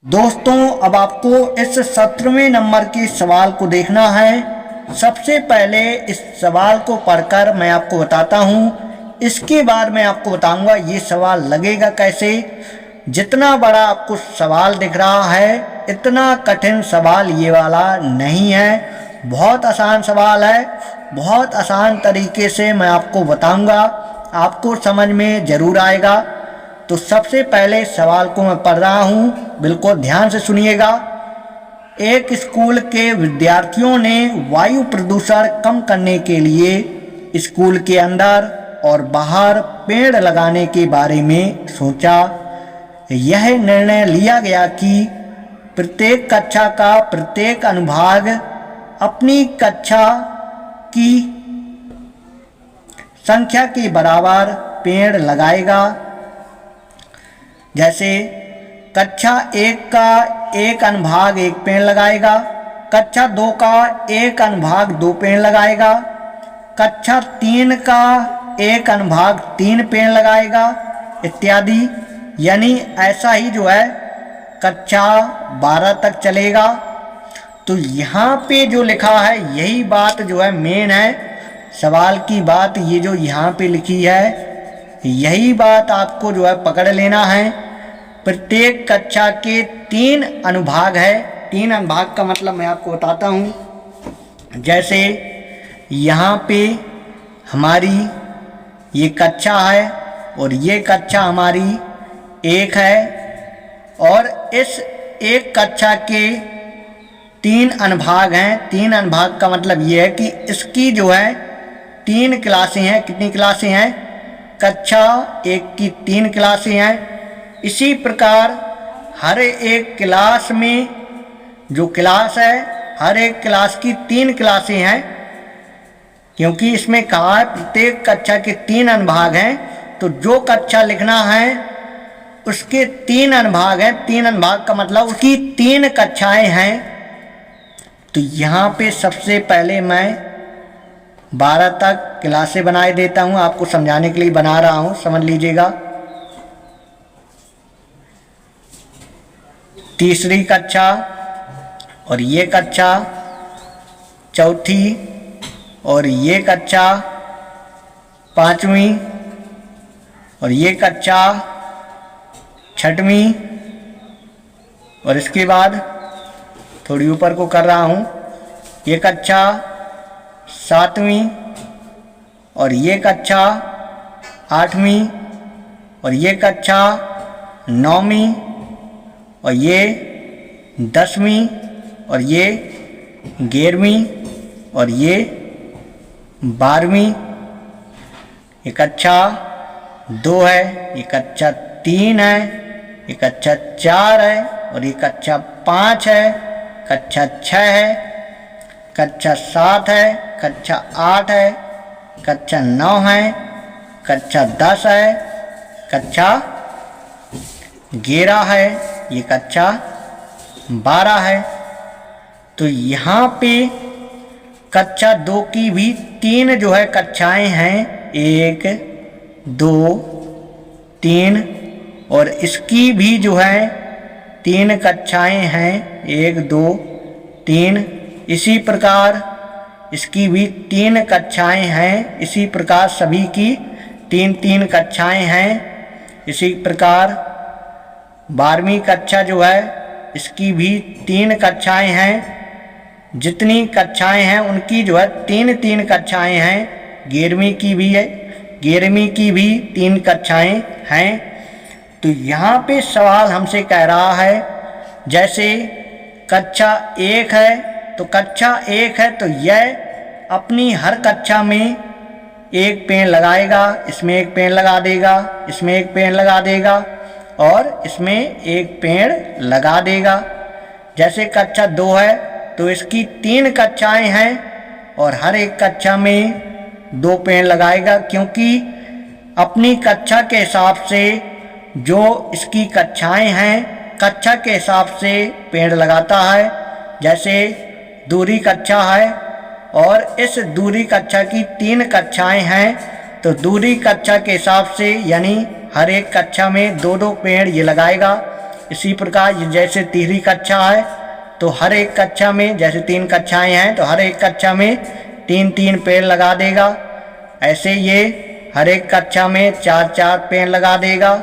दोस्तों, अब आपको इस 17वें नंबर के सवाल को देखना है। सबसे पहले इस सवाल को पढ़कर मैं आपको बताता हूँ, इसके बाद मैं आपको बताऊंगा ये सवाल लगेगा कैसे। जितना बड़ा आपको सवाल दिख रहा है इतना कठिन सवाल ये वाला नहीं है, बहुत आसान सवाल है। बहुत आसान तरीके से मैं आपको बताऊंगा, आपको समझ में ज़रूर आएगा। तो सबसे पहले सवाल को मैं पढ़ रहा हूँ, बिल्कुल ध्यान से सुनिएगा। एक स्कूल के विद्यार्थियों ने वायु प्रदूषण कम करने के लिए स्कूल के अंदर और बाहर पेड़ लगाने के बारे में सोचा। यह निर्णय लिया गया कि प्रत्येक कक्षा का प्रत्येक अनुभाग अपनी कक्षा की संख्या के बराबर पेड़ लगाएगा। जैसे कक्षा 1 का एक अनुभाग 1 पेड़ लगाएगा, कक्षा 2 का एक अनुभाग 2 पेड़ लगाएगा, कक्षा 3 का एक अनुभाग 3 पेड़ लगाएगा इत्यादि। यानी ऐसा ही जो है कक्षा 12 तक चलेगा। तो यहाँ पे जो लिखा है यही बात जो है मेन है, सवाल की बात ये जो यहाँ पे लिखी है यही बात आपको जो है पकड़ लेना है। प्रत्येक कक्षा के 3 अनुभाग है। 3 अनुभाग का मतलब मैं आपको बताता हूँ। जैसे यहाँ पे हमारी ये कक्षा है और ये कक्षा हमारी 1 है, और इस एक कक्षा के 3 अनुभाग हैं। 3 अनुभाग का मतलब ये है कि इसकी जो है 3 क्लासें हैं। कितनी क्लासें हैं? कक्षा 1 की 3 क्लासें हैं। इसी प्रकार हर एक क्लास में जो क्लास है, हर एक क्लास की 3 क्लासें हैं, क्योंकि इसमें कहा है प्रत्येक कक्षा के 3 अनुभाग हैं। तो जो कक्षा लिखना है उसके 3 अनुभाग हैं। 3 अनुभाग का मतलब उसकी 3 कक्षाएं हैं। तो यहाँ पे सबसे पहले मैं 12 तक क्लासें बनाए देता हूँ, आपको समझाने के लिए बना रहा हूँ, समझ लीजिएगा। तीसरी कक्षा और ये कक्षा, चौथी और ये कक्षा, 5वीं और ये कक्षा, 6वीं, और इसके बाद थोड़ी ऊपर को कर रहा हूँ, ये कक्षा 7वीं और ये कक्षा 8वीं और ये कक्षा 9वीं और ये 10वीं और ये 11वीं और ये 12वीं। ये कक्षा 2 है, ये कक्षा 3 है, ये कक्षा 4 है और ये कक्षा 5 है, कक्षा 6 है, कक्षा 7 है, कक्षा 8 है, कक्षा 9 है, कक्षा 10 है, कक्षा 11 है, ये कक्षा 12 है। तो यहाँ पे कक्षा 2 की भी 3 जो है कक्षाएं हैं, 1 2 3, और इसकी भी जो है 3 कक्षाएं हैं, 1 2 3। इसी प्रकार इसकी भी 3 कक्षाएं हैं। इसी प्रकार सभी की 3 कक्षाएं हैं। इसी प्रकार 12वीं कक्षा जो है इसकी भी 3 कक्षाएं हैं। जितनी कक्षाएं हैं उनकी जो है 3 कक्षाएं हैं। 11वीं की भी है, 11वीं की भी 3 कक्षाएं हैं। तो यहाँ पे सवाल हमसे कह रहा है, जैसे कक्षा 1 है तो कक्षा 1 है तो यह अपनी हर कक्षा में 1 पेड़ लगाएगा, इसमें 1 पेड़ लगा देगा, इसमें 1 पेड़ लगा देगा और इसमें 1 पेड़ लगा देगा। जैसे कक्षा 2 है तो इसकी 3 कक्षाएं हैं और हर एक कक्षा में 2 पेड़ लगाएगा, क्योंकि अपनी कक्षा के हिसाब से जो इसकी कक्षाएं हैं कक्षा के हिसाब से पेड़ लगाता है। जैसे दूसरी कक्षा है और इस दूसरी कक्षा की 3 कक्षाएं हैं, तो दूसरी कक्षा के हिसाब से यानी हर एक कक्षा में 2 पेड़ ये लगाएगा। इसी प्रकार जैसे तीसरी कक्षा है तो हर एक कक्षा में, जैसे 3 कक्षाएं हैं तो हर एक कक्षा में 3-3 पेड़ लगा देगा। ऐसे ये हर एक कक्षा में 4-4 पेड़ लगा देगा।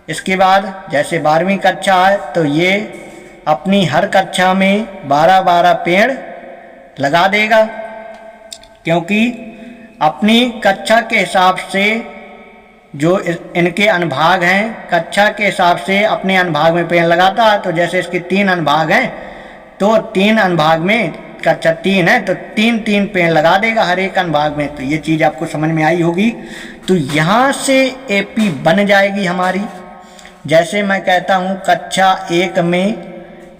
इसके बाद जैसे 12वीं कक्षा है तो ये अपनी हर कक्षा में 12-12 पेड़ लगा देगा, क्योंकि अपनी कक्षा के हिसाब से जो इनके अनुभाग हैं, कक्षा के हिसाब से अपने अनुभाग में पेड़ लगाता है। तो जैसे इसके 3 अनुभाग हैं तो 3 अनुभाग में, कक्षा 3 है तो 3-3 पेड़ लगा देगा हर एक अनुभाग में। तो ये चीज़ आपको समझ में आई होगी। तो यहाँ से एपी बन जाएगी हमारी। जैसे मैं कहता हूँ कक्षा 1 में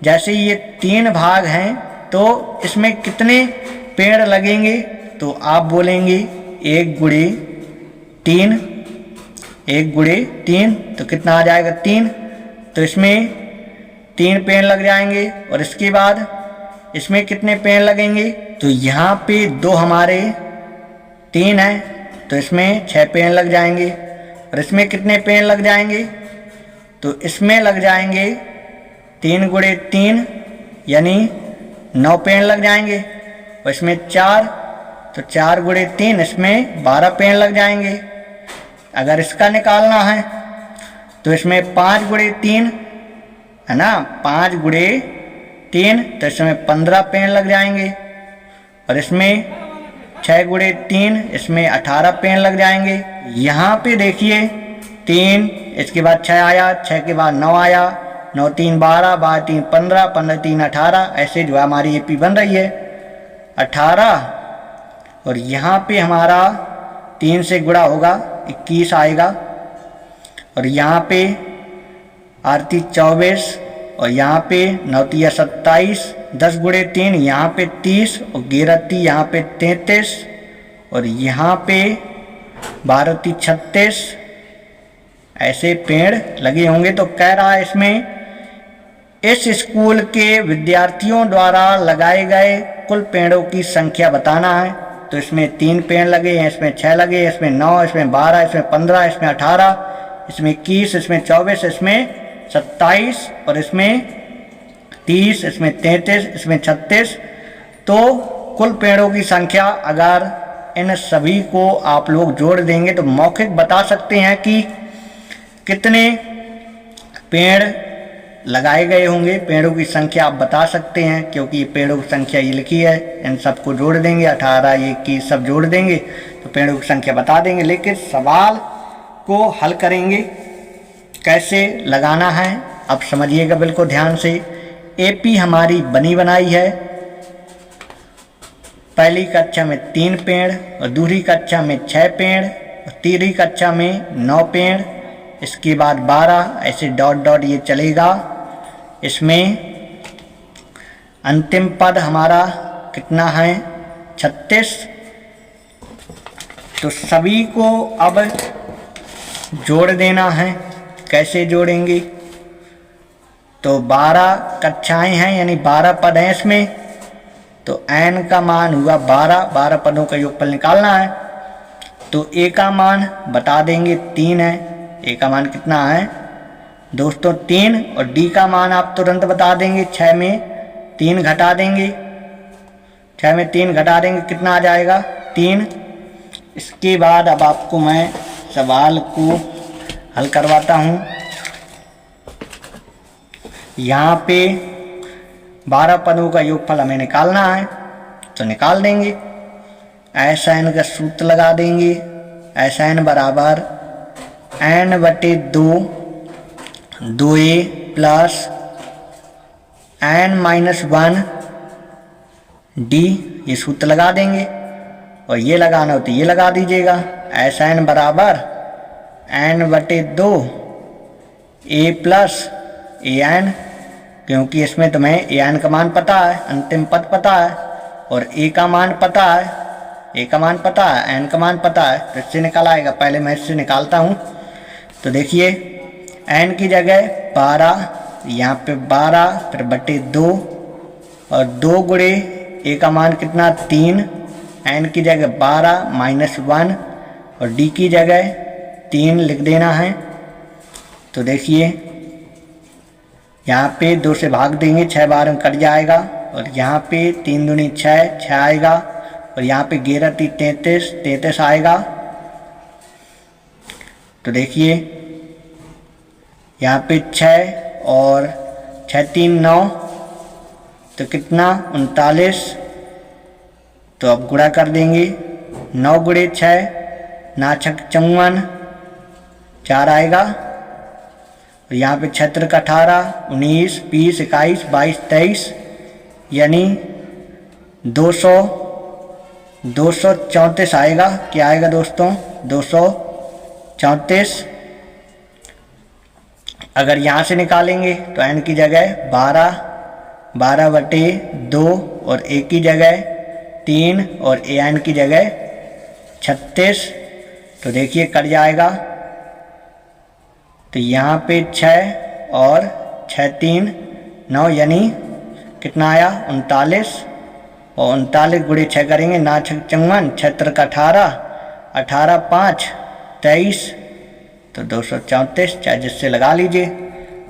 जैसे ये 3 भाग हैं तो इसमें कितने पेड़ लगेंगे, तो आप बोलेंगे 1 गुणे 3, 1 गुणे 3 तो कितना आ जाएगा 3। तो इसमें 3 पेड़ लग जाएंगे। और इसके बाद इसमें कितने पेड़ लगेंगे, तो यहाँ पे 2 हमारे 3 है तो इसमें 6 पेड़ लग जाएंगे। और इसमें कितने पेड़ लग जाएंगे, तो इसमें लग जाएंगे 3 गुणे 3 यानी 9 पेड़ लग जाएंगे। और इसमें 4 तो 4 गुणे 3 इसमें 12 पेड़ लग जाएंगे। अगर इसका निकालना है तो इसमें 5 गुणे 3 है ना, 5 गुणे 3 तो इसमें 15 पेड़ लग जाएंगे। और इसमें 6 गुणे 3 इसमें 18 पेड़ लग जाएंगे। यहाँ पे देखिए 3, इसके बाद 6 आया, 6 के बाद 9 आया, 9 3 12, 12 3 15, 15 3 18, ऐसे जो है हमारी एपी बन रही है 18। और यहाँ पे हमारा 3 से गुणा होगा 21 आएगा। और यहाँ पे 8 24 और यहाँ पे 9 27, 10 गुणे 3 यहाँ पे 30 और 11 यहाँ पे 33 और यहाँ पे 12 36, ऐसे पेड़ लगे होंगे। तो कह रहा है इसमें इस स्कूल के विद्यार्थियों द्वारा लगाए गए कुल पेड़ों की संख्या बताना है। तो इसमें 3 पेड़ लगे हैं, इसमें 6 लगे, इसमें 9, इसमें 12, इसमें 15, इसमें 18, इसमें 21, इसमें 24, इसमें 27 और इसमें 30, इसमें 33, इसमें 36। तो कुल पेड़ों की संख्या अगर इन सभी को आप लोग जोड़ देंगे तो मौखिक बता सकते हैं कि कितने पेड़ लगाए गए होंगे। पेड़ों की संख्या आप बता सकते हैं, क्योंकि ये पेड़ों की संख्या ये लिखी है, इन सबको जोड़ देंगे 18 21 सब जोड़ देंगे तो पेड़ों की संख्या बता देंगे। लेकिन सवाल को हल करेंगे कैसे लगाना है, अब समझिएगा बिल्कुल ध्यान से। एपी हमारी बनी बनाई है। पहली कक्षा में 3 पेड़ और दूसरी कक्षा में 6 पेड़ और तीसरी कक्षा में 9 पेड़, इसके बाद 12, ऐसे डॉट डॉट ये चलेगा। इसमें अंतिम पद हमारा कितना है 36। तो सभी को अब जोड़ देना है। कैसे जोड़ेंगे, तो 12 कक्षाएं हैं यानी 12 पद हैं इसमें, तो n का मान हुआ 12 पदों का योगफल निकालना है। तो a का मान बता देंगे 3 है, a का मान कितना है दोस्तों 3। और d का मान आप तुरंत बता देंगे, 6 में 3 घटा देंगे, 6 में 3 घटा देंगे कितना आ जाएगा 3। इसके बाद अब आपको मैं सवाल को हल करवाता हूँ। यहाँ पे 12 पदों का योगफल हमें निकालना है तो निकाल देंगे। ऐसा n का सूत्र लगा देंगे, ऐसा n बराबर n/2 2a plus n-1 d, ये सूत्र लगा देंगे। और ये लगाना हो तो ये लगा दीजिएगा, ऐसा n बराबर n/2 a प्लस an, क्योंकि इसमें तुम्हें an का मान पता है, अंतिम पद पता है और a का मान पता है, a का मान पता है, n का मान पता है, तो इससे निकल आएगा। पहले मैं इससे निकालता हूँ। तो देखिए n की जगह 12, यहाँ पे 12 फिर बटे 2 और 2 गुणे a का मान कितना 3, n की जगह 12 -1 और d की जगह 3 लिख देना है। तो देखिए यहाँ पे 2 से भाग देंगे, 6 बार में कट जाएगा। और यहाँ पे 3 दूनी 6, 6 आएगा। और यहाँ पे 11 × 3 = 33, 33 आएगा। तो देखिए यहाँ पे 6 और 6 × 3 = 9, तो कितना 39। तो अब गुणा कर देंगे, 9 × 6 = 9 × 6 = 54, 4 आएगा। और यहाँ पे 6 × 18, 19, 20, 21, 22, 23, यानी 234 आएगा। क्या आएगा दोस्तों? 234। अगर यहाँ से निकालेंगे तो n की जगह 12, 12/2 और a की जगह 3 और an की जगह 36। तो देखिए कट जाएगा। तो यहाँ पे 6 और 6 × 3 = 9, यानी कितना आया? 39। और 39 × 6 करेंगे, 9 × 6 = 54, 6 × 18, 18, 5, 23, तो 234, चाहे जिससे लगा लीजिए।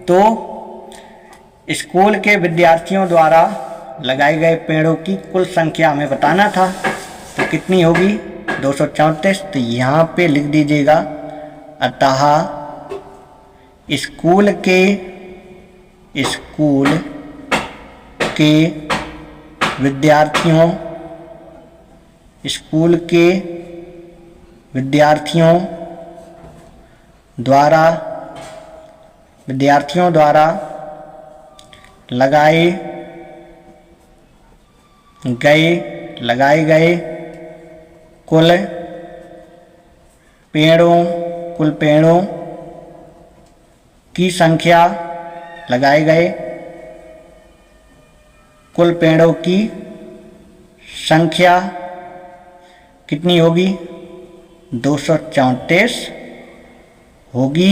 तो स्कूल के विद्यार्थियों द्वारा लगाए गए पेड़ों की कुल संख्या हमें बताना था, तो कितनी होगी? 234। तो यहाँ पे लिख दीजिएगा, अतः स्कूल के विद्यार्थियों द्वारा लगाए गए कुल पेड़ों की संख्या, लगाए गए कुल पेड़ों की संख्या कितनी होगी? 234 होगी।